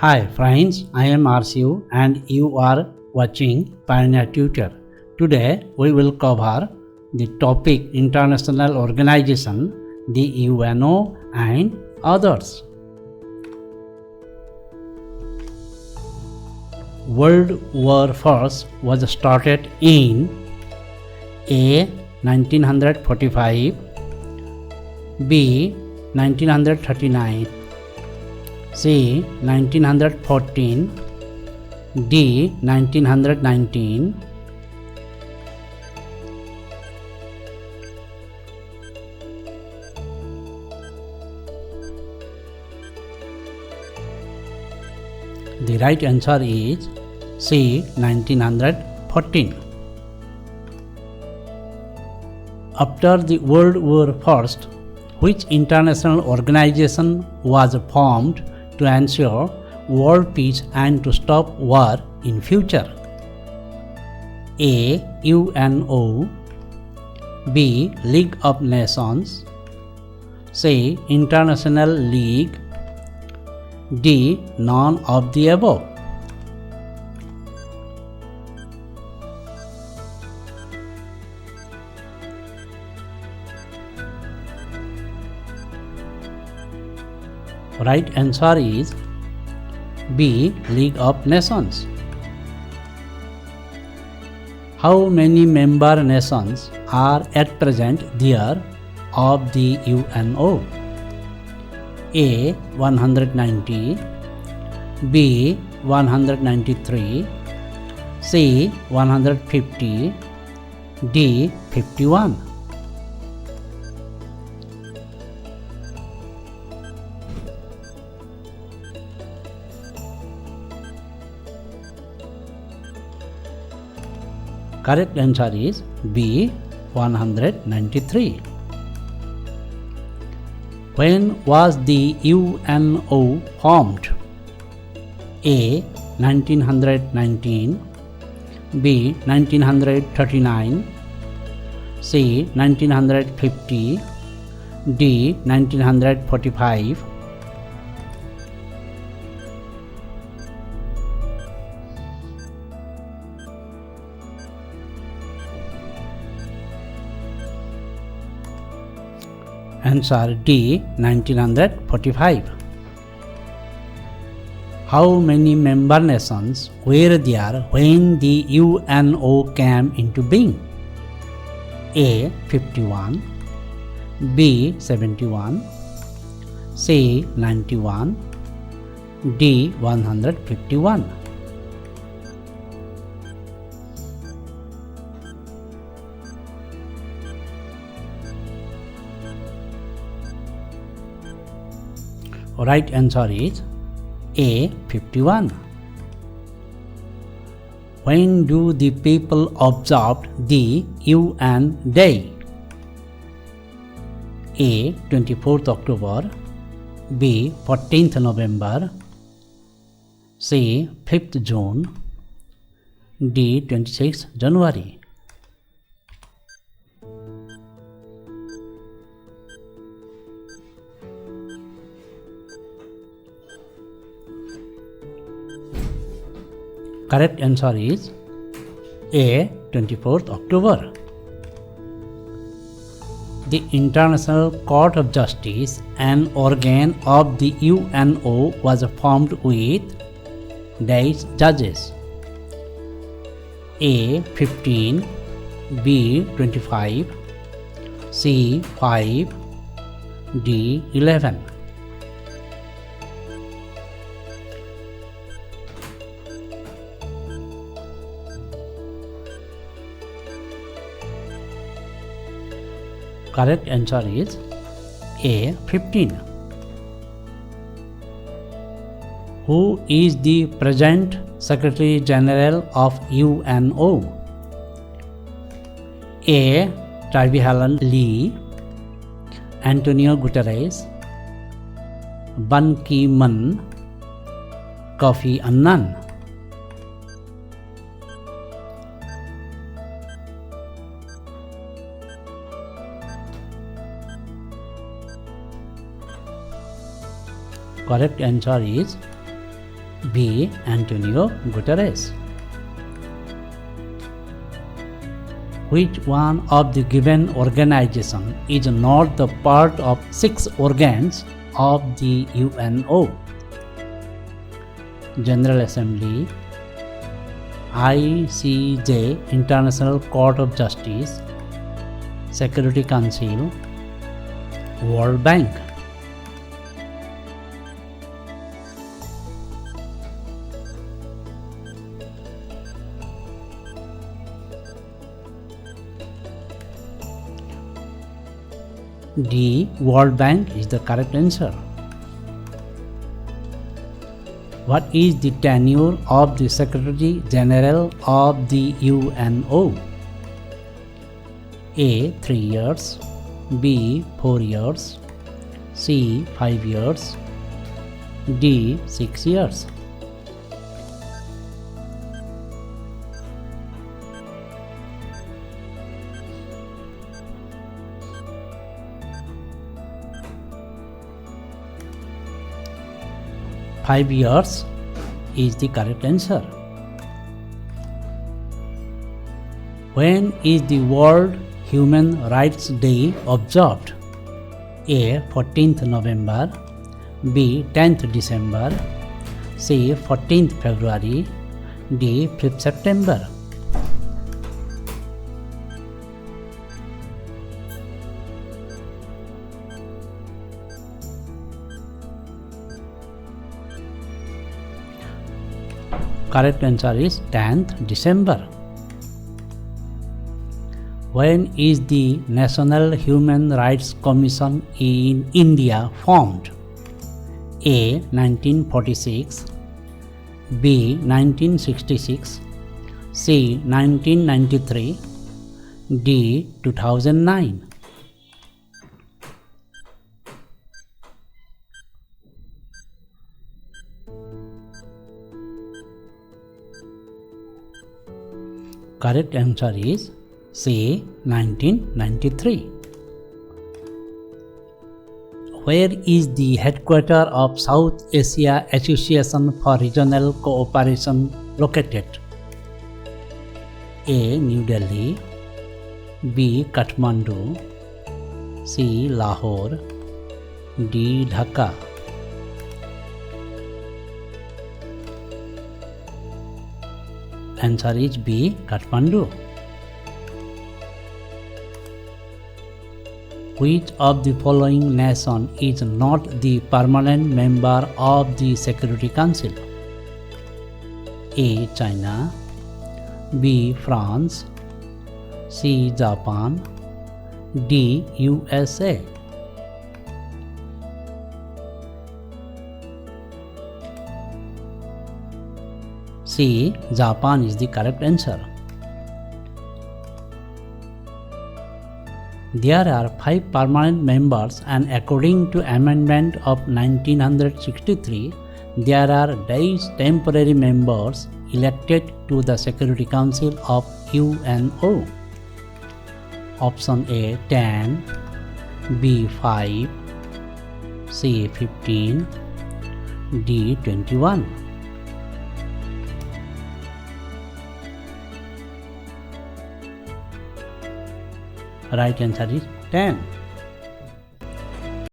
Hi friends, I am RCU and you are watching Pioneer Tutor. Today we will cover the topic International Organization, the UNO and others. World War I was started in A. 1945, B. 1939, C. 1914, D. 1919, The right answer is C. 1914. After the World War I, which international organization was formed to ensure world peace and to stop war in future? A. UNO, B. League of Nations, C. International League, D. None of the above. Right answer is B. League of Nations. How many member nations are at present there of the UNO? A. 190, B. 193, C. 150, D. 51. Correct answer is B. 193. When was the UNO formed? A. 1919, B. 1939, C. 1950, D. 1945. Answer D. 1945. How many member nations were there when the UNO came into being? A. 51, B. 71, C. 91, D. 151. Right answer is A. 51. When do the people observe the UN Day? A. 24th October, B. 14th November, C. 5th June, D. 26th January. Correct answer is A. 24th October. The International Court of Justice, an organ of the UNO, was formed with dash judges: A. 15, B. 25, C. 5, D. 11. Correct answer is A. 15. Who is the present Secretary General of UNO? A. Travihalan Lee, Antonio Guterres, Ban Ki-moon, Kofi Annan. Correct answer is B. Antonio Guterres. Which one of the given organization is not the part of 6 organs of the UNO? General Assembly, ICJ International Court of Justice, Security Council, World Bank. D. World Bank is the correct answer. What is the tenure of the Secretary General of the UNO? A. 3 years, B. 4 years, C. 5 years, D. 6 years. Five years is the correct answer. When is the World Human Rights Day observed? A. 14th November, B. 10th December, C. 14th February, D. 5th September. Correct answer is 10th December. When is the National Human Rights Commission in India formed? A. 1946, B. 1966, C. 1993, D. 2009. Correct answer is C. 1993. Where is the headquarters of South Asia Association for Regional Cooperation located? A. New Delhi, B. Kathmandu, C. Lahore, D. Dhaka. Answer is B. Kathmandu. Which of the following nation is not the permanent member of the Security Council? A. China, B. France, C. Japan, D. USA. C. Japan is the correct answer. There are 5 permanent members, and according to amendment of 1963, there are 10 temporary members elected to the Security Council of UNO. Option A 10, B 5, C 15, D 21. Right answer is 10.